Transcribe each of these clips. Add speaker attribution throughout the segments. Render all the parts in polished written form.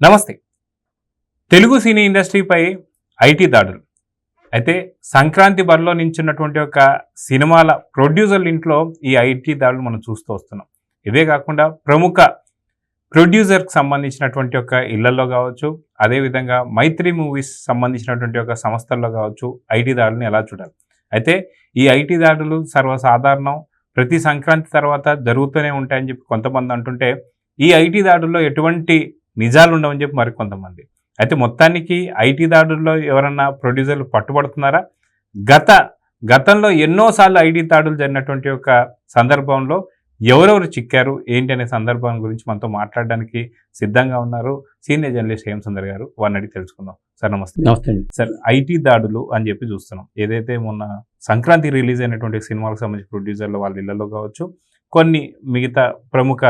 Speaker 1: నమస్తే. తెలుగు సినీ ఇండస్ట్రీపై ఐటీ దాడులు అయితే సంక్రాంతి బరిలో నించున్నటువంటి ఒక సినిమాల ప్రొడ్యూసర్ల ఇంట్లో ఈ ఐటీ దాడులు మనం చూస్తూ వస్తున్నాం. ఇవే కాకుండా ప్రముఖ ప్రొడ్యూసర్కి సంబంధించినటువంటి ఒక ఇళ్లలో కావచ్చు, అదేవిధంగా మైత్రి మూవీస్ సంబంధించినటువంటి ఒక సంస్థల్లో కావచ్చు ఐటీ దాడులను ఎలా చూడాలి. అయితే ఈ ఐటీ దాడులు సర్వసాధారణం, ప్రతి సంక్రాంతి తర్వాత జరుగుతూనే ఉంటాయని చెప్పి కొంతమంది అంటుంటే, ఈ ఐటీ దాడుల్లో ఎటువంటి నిజాలు ఉండవని చెప్పి మరికొంతమంది. అయితే మొత్తానికి ఐటీ దాడుల్లో ఎవరన్నా ప్రొడ్యూసర్లు పట్టుబడుతున్నారా? గతంలో ఎన్నోసార్లు ఐటీ దాడులు జరిగినటువంటి ఒక సందర్భంలో ఎవరెవరు చిక్కారు ఏంటి అనే సందర్భం గురించి మనతో మాట్లాడడానికి సిద్ధంగా ఉన్నారు సీనియర్ జర్నలిస్ట్ హేమసుందర్ గారు. వారిని అడిగి తెలుసుకుందాం. సార్ నమస్తే.
Speaker 2: నమస్తే
Speaker 1: సార్, ఐటీ దాడులు అని చెప్పి చూస్తున్నాం. ఏదైతే మొన్న సంక్రాంతి రిలీజ్ అయినటువంటి సినిమాలకు సంబంధించిన ప్రొడ్యూసర్లు వాళ్ళ ఇళ్లలో కావచ్చు, కొన్ని మిగతా ప్రముఖ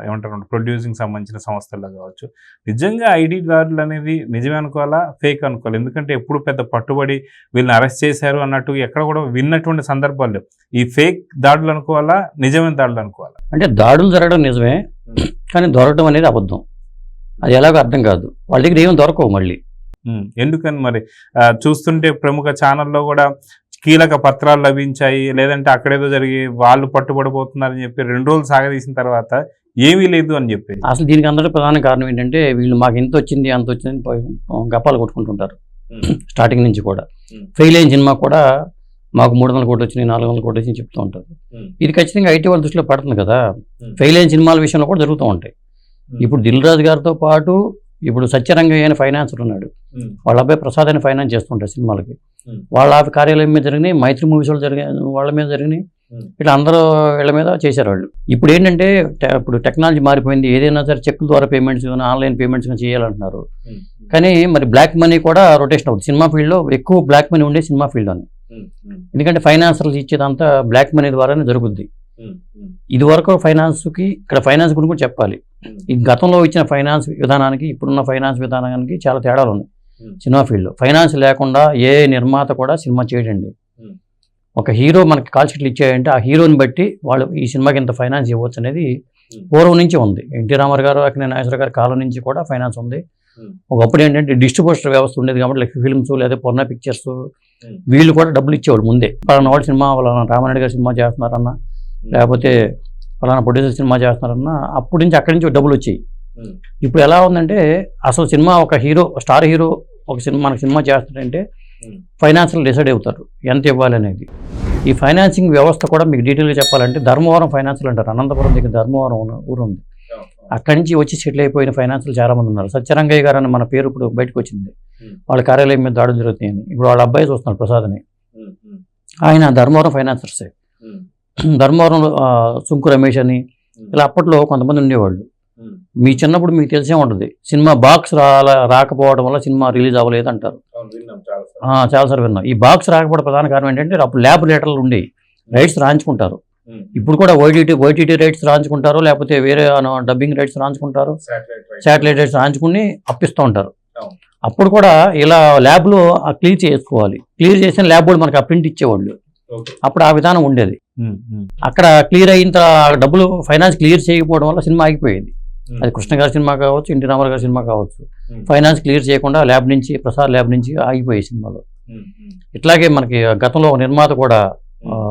Speaker 1: ఏమంటారు ప్రొడ్యూసింగ్ సంబంధించిన సంస్థల్లో కావచ్చు, నిజంగా ఐటీ దాడులు అనేది నిజమే అనుకోవాలా, ఫేక్ అనుకోవాలి? ఎందుకంటే ఎప్పుడు పెద్ద పట్టుబడి వీళ్ళని అరెస్ట్ చేశారు అన్నట్టు ఎక్కడ కూడా విన్నటువంటి సందర్భాలు. ఈ ఫేక్ దాడులు అనుకోవాలా, నిజమైన దాడులు అనుకోవాలా?
Speaker 2: అంటే దాడులు జరగడం నిజమే, కానీ దొరకడం అనేది అబద్ధం. అది ఎలాగో అర్థం కాదు. వాళ్ళ దగ్గర ఏం దొరకవు మళ్ళీ.
Speaker 1: ఎందుకని మరి చూస్తుంటే ప్రముఖ ఛానల్లో కూడా కీలక పత్రాలు లభించాయి, లేదంటే అక్కడేదో జరిగి వాళ్ళు పట్టుబడిపోతున్నారని చెప్పి 2 రోజులు సాగదీసిన తర్వాత ఏమీ లేదు అని చెప్పి.
Speaker 2: అసలు దీనికి అందరూ ప్రధాన కారణం ఏంటంటే, వీళ్ళు మాకు ఇంత వచ్చింది అంత వచ్చిందని గప్పాలు కొట్టుకుంటుంటారు స్టార్టింగ్ నుంచి కూడా. ఫెయిల్ అయిన సినిమా కూడా మాకు 300 కోట్లు వచ్చినాయి, 400 కోట్లు వచ్చినాయి చెప్తూ ఉంటారు. ఇది ఖచ్చితంగా ఐటీ వాళ్ళ దృష్టిలో పడుతుంది కదా. ఫెయిల్ అయిన సినిమాల విషయంలో కూడా జరుగుతూ ఉంటాయి. ఇప్పుడు దిల్ రాజు గారితో పాటు ఇప్పుడు సత్యరంగయ్య అనే ఫైనాన్సర్ ఉన్నాడు, వాళ్ళ అబ్బాయి ప్రసాద్ అని ఫైనాన్స్ చేస్తుంటారు సినిమాలకి. వాళ్ళ కార్యాలయం మీద జరిగినాయి, మైత్రి మూవీస్ వాళ్ళు వాళ్ళ మీద జరిగినాయి, ఇట్లా అందరూ వీళ్ళ మీద చేశారు వాళ్ళు. ఇప్పుడు ఏంటంటే ఇప్పుడు టెక్నాలజీ మారిపోయింది, ఏదైనా సరే చెక్ ద్వారా పేమెంట్స్ కానీ ఆన్లైన్ పేమెంట్స్ కానీ చేయాలంటున్నారు. కానీ మరి బ్లాక్ మనీ కూడా రొటేషన్ అవుతుంది సినిమా ఫీల్డ్లో. ఎక్కువ బ్లాక్ మనీ ఉండే సినిమా ఫీల్డ్లోనే, ఎందుకంటే ఫైనాన్సర్లు ఇచ్చేదంతా బ్లాక్ మనీ ద్వారానే జరుగుద్ది. ఇది వరకు ఫైనాన్స్కి, ఇక్కడ ఫైనాన్స్ గురించి కూడా చెప్పాలి. ఈ గతంలో ఇచ్చిన ఫైనాన్స్ విధానానికి ఇప్పుడున్న ఫైనాన్స్ విధానానికి చాలా తేడాలు ఉన్నాయి సినిమా ఫీల్డ్లో. ఫైనాన్స్ లేకుండా ఏ నిర్మాత కూడా సినిమా చేయడండి. ఒక హీరో మనకి కాల్ షీట్లు ఇచ్చాయంటే ఆ హీరోని బట్టి వాళ్ళు ఈ సినిమాకి ఇంత ఫైనాన్స్ ఇవ్వచ్చు అనేది పూర్వం నుంచి ఉంది. ఎన్టీ రామారావు గారు, అక్కినేని నాగేశ్వరరావు గారి కాలం నుంచి కూడా ఫైనాన్స్ ఉంది. ఒకప్పుడు ఏంటంటే డిస్ట్రిబ్యూటర్ వ్యవస్థ ఉండేది కాబట్టి లైక్ ఫిల్మ్స్ లేదా పూర్ణ పిక్చర్స్ వీళ్ళు కూడా డబ్బులు ఇచ్చేవాళ్ళు ముందే. పలానా వాడు సినిమా, పలానా రామారెడ్డి గారు సినిమా చేస్తున్నారన్నా, లేకపోతే పలానా ప్రొడ్యూసర్ సినిమా చేస్తున్నారన్నా అప్పటి నుంచి అక్కడి నుంచి డబ్బులు వచ్చాయి. ఇప్పుడు ఎలా ఉందంటే అసలు సినిమా ఒక హీరో, స్టార్ హీరో ఒక సినిమా మనకు సినిమా చేస్తాడంటే ఫైనాన్షియల్ డిసైడ్ అవుతారు ఎంత ఇవ్వాలి అనేది. ఈ ఫైనాన్సింగ్ వ్యవస్థ కూడా మీకు డీటెయిల్గా చెప్పాలంటే ధర్మవరం ఫైనాన్షియల్ అంటారు. అనంతపురం దగ్గర ధర్మవరం ఊరు ఉంది, అక్కడి నుంచి వచ్చి సెటిల్ అయిపోయిన ఫైనాన్షియల్ చాలామంది ఉన్నారు. సత్యరంగయ్య గారు అని మన పేరు ఇప్పుడు బయటకు వచ్చింది. వాళ్ళ కార్యాలయం మీద దాడులు జరుగుతాయని ఇప్పుడు వాళ్ళ అబ్బాయి చూస్తున్నారు ప్రసాద్ అని, ఆయన ధర్మవరం ఫైనాన్సర్సే. ధర్మవరంలో సుంకు రమేష్ అని ఇలా అప్పట్లో కొంతమంది ఉండేవాళ్ళు. మీ చిన్నప్పుడు మీకు తెలిసే ఉంటుంది, సినిమా బాక్స్ రాకపోవడం వల్ల సినిమా రిలీజ్ అవ్వలేదు అంటారు. చాలాసార్లు విన్నాం. ఈ బాక్స్ రాకపోవడం ప్రధాన కారణం ఏంటంటే అప్పుడు ల్యాబ్ రేటర్లు ఉండి రైట్స్ రాయించుకుంటారు. ఇప్పుడు కూడా ఓటీటీ రైట్స్ రాయించుకుంటారు, లేకపోతే వేరే డబ్బింగ్ రైట్స్ రాయించుకుంటారు, శాటిలైట్ రైట్స్ రాయించుకుని అప్పిస్తూ ఉంటారు. అప్పుడు కూడా ఇలా ల్యాబ్లో క్లియర్ చేసుకోవాలి. క్లియర్ చేసిన ల్యాబ్ బోర్డు మనకి ఆ ప్రింట్ ఇచ్చేవాళ్ళు. అప్పుడు ఆ విధానం ఉండేది. అక్కడ క్లియర్ అయిన డబ్బులు ఫైనాన్స్ క్లియర్ చేయకపోవడం వల్ల సినిమా ఆగిపోయేది. అది కృష్ణ గారి సినిమా కావచ్చు, ఎన్టీ రామారావు గారి సినిమా కావచ్చు, ఫైనాన్స్ క్లియర్ చేయకుండా ల్యాబ్ నుంచి, ప్రసాద్ ల్యాబ్ నుంచి ఆగిపోయే సినిమాలో. ఇట్లాగే మనకి గతంలో నిర్మాత కూడా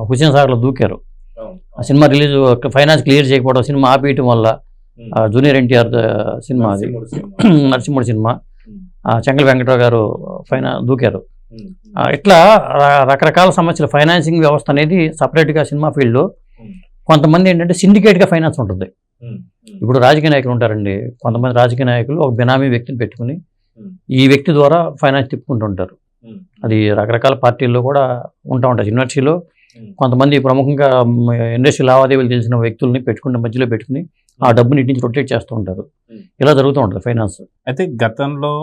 Speaker 2: హుసేన్ సాగర్లో దూకారు. ఆ సినిమా రిలీజ్ ఫైనాన్స్ క్లియర్ చేయకపోవడం, సినిమా ఆపేయటం వల్ల జూనియర్ ఎన్టీఆర్ సినిమా, అది నరసింహుడి సినిమా, చెంగల్ వెంకటరావు గారు దూకారు. ఇట్లా రకరకాల సమస్యలు. ఫైనాన్సింగ్ వ్యవస్థ అనేది సపరేట్గా సినిమా ఫీల్డ్లో కొంతమంది ఏంటంటే సిండికేట్గా ఫైనాన్స్ ఉంటుంది. ఇప్పుడు రాజకీయ నాయకులు ఉంటారండి, కొంతమంది రాజకీయ నాయకులు ఒక బినామీ వ్యక్తిని పెట్టుకుని ఈ వ్యక్తి ద్వారా ఫైనాన్స్ తిప్పుకుంటుంటారు. అది రకరకాల పార్టీల్లో కూడా ఉంటాయి. యూనివర్సిటీలో కొంతమంది ప్రముఖంగా ఇండస్ట్రీ లావాదేవీలు తెలిసిన వ్యక్తుల్ని పెట్టుకుని మధ్యలో పెట్టుకుని ఆ డబ్బుని ఇటు నుంచి రొటేట్ చేస్తూ ఉంటారు. ఇలా జరుగుతూ ఉంటుంది ఫైనాన్స్.
Speaker 1: అయితే గతంలో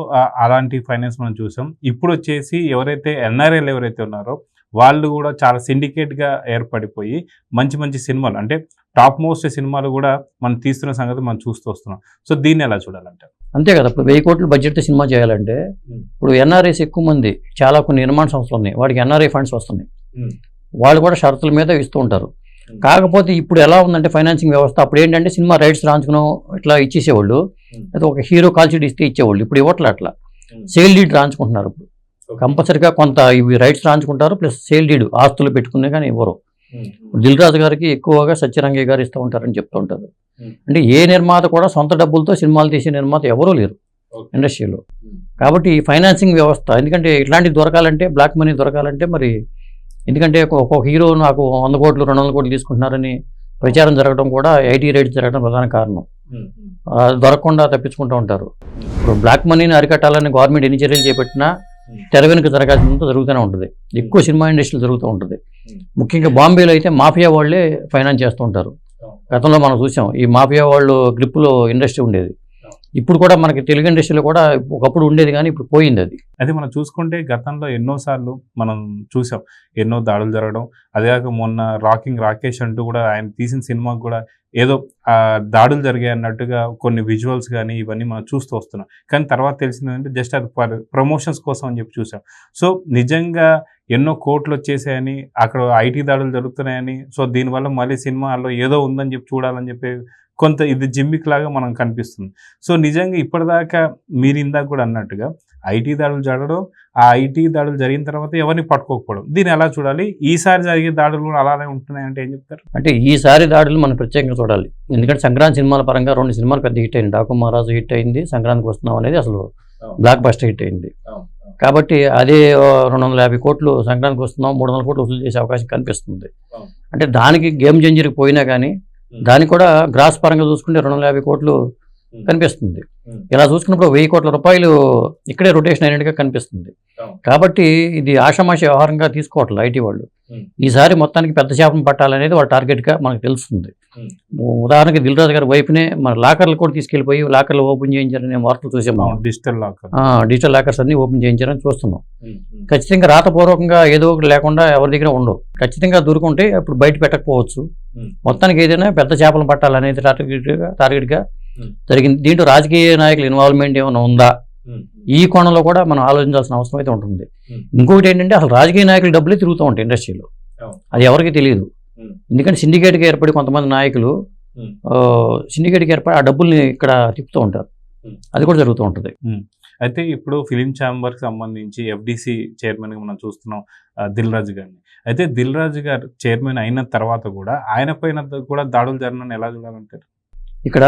Speaker 1: అలాంటి ఫైనాన్స్ మనం చూసాం. ఇప్పుడు వచ్చేసి ఎవరైతే ఎన్ఆర్ఐలు ఎవరైతే ఉన్నారో వాళ్ళు కూడా చాలా సిండికేట్గా ఏర్పడిపోయి మంచి మంచి సినిమాలు, అంటే టాప్ మోస్ట్ సినిమాలు కూడా మనం తీస్తున్న సంగతి మనం చూస్తూ వస్తున్నాం. సో దీన్ని ఎలా చూడాలంటే?
Speaker 2: అంతే కదా, ఇప్పుడు 1000 కోట్ల బడ్జెట్ సినిమా చేయాలంటే ఇప్పుడు ఎన్ఆర్ఐస్ ఎక్కువ మంది, చాలా కొన్ని నిర్మాణ సంస్థలు ఉన్నాయి, వాడికి ఎన్ఆర్ఐ ఫండ్స్ వస్తున్నాయి. వాళ్ళు కూడా షరతుల మీద ఇస్తూ ఉంటారు. కాకపోతే ఇప్పుడు ఎలా ఉందంటే ఫైనాన్సింగ్ వ్యవస్థ, అప్పుడు ఏంటంటే సినిమా రైట్స్ రాయించుకున్నాం ఇట్లా ఇచ్చేసేవాళ్ళు. అయితే ఒక హీరో కాల్ షీట్ ఇస్తే ఇచ్చేవాళ్ళు, ఇప్పుడు ఇవ్వట్లే అట్లా. సేల్ డీడ్ రాయించుకుంటున్నారు ఇప్పుడు కంపల్సరిగా, కొంత ఇవి రైట్స్ రాయించుకుంటారు ప్లస్ సేల్ డీడ్ ఆస్తులు పెట్టుకునే కానీ ఇవ్వరు. దిల్ రాజు గారికి ఎక్కువగా సత్యరంగయ్య గారు ఇస్తూ ఉంటారని చెప్తూ ఉంటారు. అంటే ఏ నిర్మాత కూడా సొంత డబ్బులతో సినిమాలు తీసే నిర్మాత ఎవరూ లేరు ఇండస్ట్రీలో. కాబట్టి ఫైనాన్సింగ్ వ్యవస్థ, ఎందుకంటే ఇట్లాంటివి దొరకాలంటే, బ్లాక్ మనీ దొరకాలంటే మరి, ఎందుకంటే ఒక్కొక్క హీరో నాకు 100 కోట్లు 200 కోట్లు తీసుకుంటున్నారని ప్రచారం జరగడం కూడా ఐటీ రేట్స్ జరగడం ప్రధాన కారణం. దొరకకుండా తప్పించుకుంటూ ఉంటారు. ఇప్పుడు బ్లాక్ మనీని అరికట్టాలని గవర్నమెంట్ ఎన్ని చర్యలు చేపట్టినా తెర వెనుక జరగాల్సినంత జరుగుతూనే ఉంటుంది. ఎక్కువ సినిమా ఇండస్ట్రీలో జరుగుతూ ఉంటుంది. ముఖ్యంగా బాంబేలో అయితే మాఫియా వాళ్ళే ఫైనాన్స్ చేస్తూ ఉంటారు. గతంలో మనం చూసాం ఈ మాఫియా వాళ్ళు గ్రిప్పులో ఇండస్ట్రీ ఉండేది. ఇప్పుడు కూడా మనకి తెలుగు ఇండస్ట్రీలో కూడా ఒకప్పుడు ఉండేది కానీ ఇప్పుడు పోయింది అది.
Speaker 1: అది మనం చూసుకుంటే గతంలో ఎన్నోసార్లు మనం చూసాం ఎన్నో దాడులు జరగడం. అదేకాక మొన్న రాకింగ్ రాకేష్ అంటూ కూడా ఆయన తీసిన సినిమాకు కూడా ఏదో దాడులు జరిగాయి అన్నట్టుగా కొన్ని విజువల్స్ కానీ ఇవన్నీ మనం చూస్తూ వస్తున్నాం. కానీ తర్వాత తెలిసిందంటే జస్ట్ అది ప్రమోషన్స్ కోసం అని చెప్పి చూసాం. సో నిజంగా ఎన్నో కోట్లు వచ్చేసాయని, అక్కడ ఐటీ దాడులు జరుగుతున్నాయని, సో దీనివల్ల మళ్ళీ సినిమాలో ఏదో ఉందని చెప్పి చూడాలని చెప్పి కొంత ఇది జిమ్మిక్ లాగా మనం కనిపిస్తుంది. సో నిజంగా ఇప్పటిదాకా మీరు ఇందాక కూడా అన్నట్టుగా ఐటీ దాడులు జరగడం, ఆ ఐటీ దాడులు జరిగిన తర్వాత ఎవరిని పట్టుకోకపోవడం, దీన్ని ఎలా చూడాలి? ఈసారి జరిగే దాడులు కూడా అలానే ఉంటున్నాయంటే ఏం చెప్తారు?
Speaker 2: అంటే ఈసారి దాడులు మనం ప్రత్యేకంగా చూడాలి. ఎందుకంటే సంక్రాంతి సినిమాల పరంగా 2 సినిమాలు పెద్ద హిట్ అయింది. డాకు మహారాజు హిట్ అయింది, సంక్రాంతికి వస్తున్నాం అనేది అసలు బ్లాక్ బస్టర్ హిట్ అయింది. కాబట్టి అదే 250 కోట్లు సంక్రాంతికి వస్తున్నాం 300 కోట్లు వసూలు చేసే అవకాశం కనిపిస్తుంది. అంటే దానికి గేమ్ చేంజర్కి పోయినా కానీ దానికి కూడా గ్రాస్ పరంగా చూసుకుంటే 250 కోట్లు కనిపిస్తుంది. ఇలా చూసుకున్నప్పుడు 1000 కోట్ల రూపాయలు ఇక్కడే రొటేషన్ అయినట్టుగా కనిపిస్తుంది. కాబట్టి ఇది ఆషామాషి వ్యవహారంగా తీసుకోవట్లేదు ఐటీ వాళ్ళు. ఈసారి మొత్తానికి పెద్ద చేపను పట్టాలనేది వాళ్ళ టార్గెట్గా మనకు తెలుస్తుంది. ఉదాహరణకి దిల్ రాజు గారి వైపునే మన లాకర్లు కూడా తీసుకెళ్లిపోయి లాకర్లు ఓపెన్ చేయించారనే వార్తలు చూసాము. డిజిటల్ లాకర్స్ అన్ని ఓపెన్ చేయించారని చూస్తున్నాం. ఖచ్చితంగా రాతపూర్వకంగా ఏదో ఒకటి లేకుండా ఎవరి దగ్గర ఉండవు. ఖచ్చితంగా దొరుకుంటే అప్పుడు బయట పెట్టకపోవచ్చు. మొత్తానికి ఏదైనా పెద్ద చేపలను పట్టాలనేది టార్గెట్గా జరిగింది. దీంట్లో రాజకీయ నాయకుల ఇన్వాల్వ్మెంట్ ఏమైనా ఉందా, ఈ కోణంలో కూడా మనం ఆలోచించాల్సిన అవసరం అయితే ఉంటుంది. ఇంకొకటి ఏంటంటే అసలు రాజకీయ నాయకులు డబ్బులే తిరుగుతూ ఉంటాయి ఇండస్ట్రీలో, అది ఎవరికి తెలియదు. ఎందుకంటే సిండికేట్గా ఏర్పడి కొంతమంది నాయకులు సిండికేట్గా ఏర్పడి ఆ డబ్బుల్ని ఇక్కడ తిప్పుతూ ఉంటారు. అది కూడా జరుగుతూ ఉంటుంది.
Speaker 1: అయితే ఇప్పుడు ఫిలిం ఛాంబర్కి సంబంధించి ఎఫ్డిసి చైర్మన్గా మనం చూస్తున్నాం దిల్ రాజు గారిని. అయితే దిల్ రాజు గారు చైర్మన్ అయిన తర్వాత కూడా ఆయన పైన కూడా దాడులు జరగనని ఎలా చూడాలంటారు? ఇక్కడ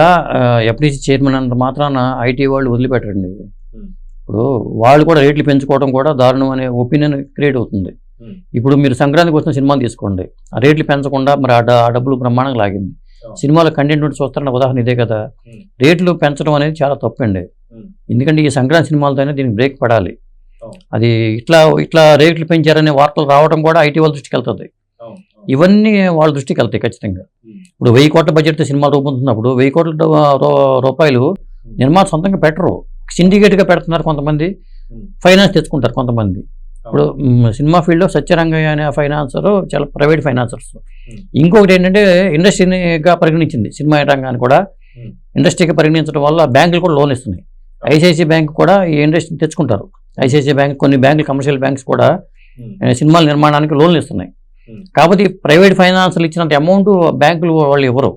Speaker 2: ఎఫ్డిసి చైర్మన్ అంత మాత్రాన ఐటీ వాళ్ళు వదిలిపెట్టండి. ఇప్పుడు వాళ్ళు కూడా రేట్లు పెంచుకోవడం కూడా దారుణం అనే ఒపీనియన్ క్రియేట్ అవుతుంది. ఇప్పుడు మీరు సంక్రాంతికి వచ్చిన సినిమాలు తీసుకోండి, ఆ రేట్లు పెంచకుండా మరి ఆ డబ్బులు బ్రహ్మాండంగా లాగింది. సినిమాల కంటెంట్ నుండి చూస్తారన్న ఉదాహరణ ఇదే కదా. రేట్లు పెంచడం అనేది చాలా తప్పండి. ఎందుకంటే ఈ సంక్రాంతి సినిమాలతోనే దీనికి బ్రేక్ పడాలి. అది ఇట్లా రేట్లు పెంచారనే వార్తలు రావడం కూడా ఐటీ వాళ్ళ దృష్టికి వెళ్తుంది. ఇవన్నీ వాళ్ళ దృష్టికి వెళ్తాయి ఖచ్చితంగా. ఇప్పుడు 1000 కోట్ల బడ్జెట్తో సినిమా రూపొందుతున్నప్పుడు 1000 కోట్ల రూపాయలు నిర్మాత సొంతంగా పెట్టరు, సిండికేట్గా పెడుతున్నారు. కొంతమంది ఫైనాన్స్ తెచ్చుకుంటారు కొంతమంది. ఇప్పుడు సినిమా ఫీల్డ్లో సత్యరంగయ్య అనే ఫైనాన్సర్ చాలా ప్రైవేట్ ఫైనాన్సర్స్. ఇంకొకటి ఏంటంటే ఇండస్ట్రీగా పరిగణించింది సినిమా రంగాన్ని కూడా ఇండస్ట్రీగా పరిగణించడం వల్ల బ్యాంకులు కూడా లోన్ ఇస్తున్నాయి. ఐసిఐసిఐ బ్యాంక్ కూడా ఈ ఇండస్ట్రీని తెచ్చుకుంటారు. ఐసిఐసిఐ బ్యాంక్, కొన్ని బ్యాంకులు కమర్షియల్ బ్యాంక్స్ కూడా సినిమాల నిర్మాణానికి లోన్లు ఇస్తున్నాయి. కాబట్టి ప్రైవేట్ ఫైనాన్సర్లు ఇచ్చినంత అమౌంట్ బ్యాంకులు వాళ్ళు ఇవ్వరు.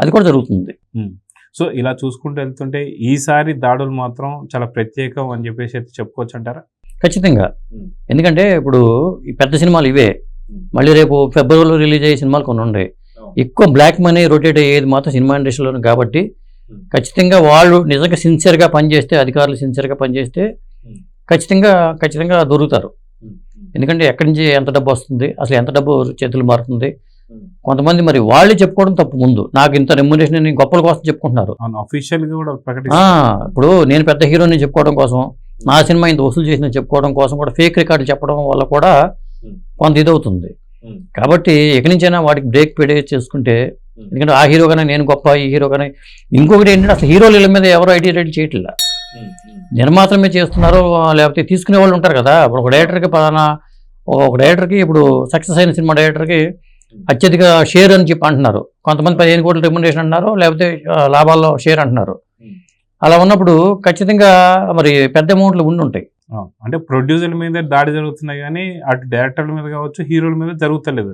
Speaker 2: అది కూడా జరుగుతుంది.
Speaker 1: సో ఇలా చూసుకుంటూ వెళ్తుంటే ఈసారి దాడులు మాత్రం చాలా ప్రత్యేకం అని చెప్పేసి అయితే చెప్పుకోవచ్చు అంటారా?
Speaker 2: ఖచ్చితంగా. ఎందుకంటే ఇప్పుడు ఈ పెద్ద సినిమాలు ఇవే, మళ్ళీ రేపు ఫిబ్రవరిలో రిలీజ్ అయ్యే సినిమాలు కొన్ని ఉన్నాయి. ఎక్కువ బ్లాక్ మనీ రొటేట్ అయ్యేది మాత్రం సినిమా ఇండస్ట్రీలోనే. కాబట్టి ఖచ్చితంగా వాళ్ళు నిజంగా సిన్సియర్గా పనిచేస్తే, అధికారులు సిన్సియర్గా పనిచేస్తే ఖచ్చితంగా దొరుకుతారు. ఎందుకంటే ఎక్కడి నుంచి ఎంత డబ్బు వస్తుంది, అసలు ఎంత డబ్బు చేతులు మారుతుంది. కొంతమంది మరి వాళ్ళే చెప్పుకోవడం తప్పు. ముందు నాకు ఇంత రెమ్యునరేషన్ అని గొప్పల కోసం చెప్పుకుంటున్నారు. ఇప్పుడు నేను పెద్ద హీరోని చెప్పుకోవడం కోసం, నా సినిమా ఇంత వసూలు చేసిన చెప్పుకోవడం కోసం కూడా ఫేక్ రికార్డు చెప్పడం వల్ల కూడా కొంత ఇదవుతుంది. కాబట్టి ఎక్కడి నుంచైనా వాటికి బ్రేక్ చేసుకుంటే, ఎందుకంటే ఆ హీరోగానే నేను గొప్ప, ఈ హీరోగానే. ఇంకొకటి ఏంటంటే అసలు హీరోల మీద ఎవరు ఐటీ రేట్ చేయట్లా, నిర్మాతల మీద చేస్తున్నారు. లేకపోతే తీసుకునే వాళ్ళు ఉంటారు కదా. ఇప్పుడు ఒక డైరెక్టర్కి ఇప్పుడు సక్సెస్ అయిన సినిమా డైరెక్టర్కి అత్యధిక షేర్ అని చెప్పి అంటున్నారు. కొంతమంది 15 కోట్ల రెమ్యునరేషన్ అంటున్నారు, లేకపోతే లాభాల్లో షేర్ అంటున్నారు. అలా ఉన్నప్పుడు ఖచ్చితంగా మరి పెద్ద అమౌంట్లు ఉంటాయి.
Speaker 1: అంటే ప్రొడ్యూసర్ల మీద దాడి జరుగుతున్నాయి కానీ అటు డైరెక్టర్ల మీద కావచ్చు, హీరోల మీద జరుగుతలేదు.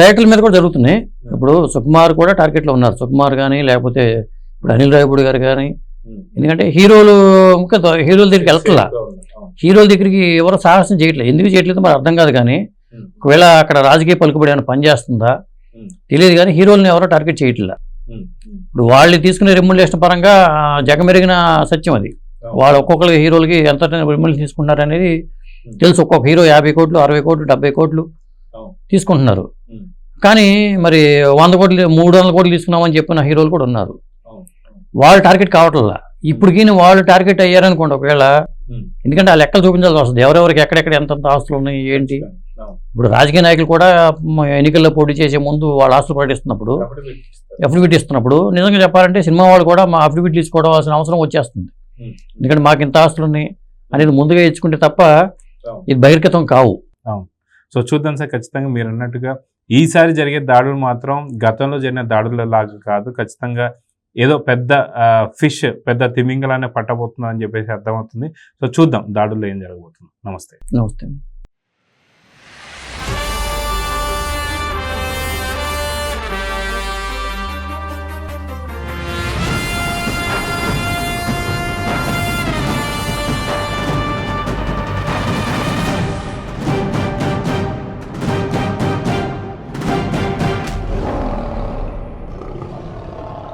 Speaker 2: డైరెక్టర్ల మీద కూడా జరుగుతున్నాయి. ఇప్పుడు సుకుమార్ కూడా టార్గెట్లో ఉన్నారు. సుకుమార్ కానీ, లేకపోతే ఇప్పుడు అనిల్ రావిపూడి గారు కానీ, ఎందుకంటే హీరోలు ఇంకా హీరోల దగ్గరికి వెళ్తలా, హీరోల దగ్గరికి ఎవరు సాహసం చేయట్లేదు. ఎందుకు చేయట్లేదు మరి అర్థం కాదు. కానీ ఒకవేళ అక్కడ రాజకీయ పలుకుబడి ఏమైనా పనిచేస్తుందా తెలియదు. కానీ హీరోలను ఎవరో టార్గెట్ చేయట్లా. ఇప్పుడు వాళ్ళు తీసుకునే రెమ్యునరేషన్ పరంగా జగమెరిగిన సత్యం అది. వాళ్ళు ఒక్కొక్కరికి హీరోలకి ఎంత రెమ్యునరేషన్ తీసుకుంటున్నారు అనేది తెలుసు. ఒక్కొక్క హీరో 50 కోట్లు 60 కోట్లు 70 కోట్లు తీసుకుంటున్నారు. కానీ మరి 100 కోట్లు 300 కోట్లు తీసుకున్నామని చెప్పిన హీరోలు కూడా ఉన్నారు. వాళ్ళు టార్గెట్ కావట్లా. ఇప్పుడు వాళ్ళు టార్గెట్ అయ్యారనుకోండి ఒకవేళ, ఎందుకంటే ఆ లెక్కలు చూపించాల్సి వస్తుంది. ఎవరెవరికి ఎక్కడెక్కడ ఎంత ఆస్తులు ఉన్నాయి ఏంటి. ఇప్పుడు రాజకీయ నాయకులు కూడా ఎన్నికల్లో పోటీ చేసే ముందు వాళ్ళ ఆస్తులు ప్రకటిస్తున్నప్పుడు అఫిడవిట్ ఇస్తున్నప్పుడు నిజంగా చెప్పాలంటే సినిమా వాళ్ళు కూడా మా అఫిడవిట్ తీసుకోవాల్సిన అవసరం వచ్చేస్తుంది. ఎందుకంటే మాకు ఇంత ఆస్తులు ఉన్నాయి అనేది ముందుగా ఇచ్చుకుంటే తప్ప ఇది బహిర్గతం కావు.
Speaker 1: సో చూద్దాం సార్, ఖచ్చితంగా మీరు అన్నట్టుగా ఈసారి జరిగే దాడులు మాత్రం గతంలో జరిగిన దాడుల లాగా కాదు. ఖచ్చితంగా ఏదో పెద్ద ఫిష్, పెద్ద తిమింగలానే పట్టబోతుందని చెప్పేసి అర్థమవుతుంది. సో చూద్దాం దాడుల్లో ఏం జరగబోతుంది. నమస్తే.
Speaker 2: నమస్తే.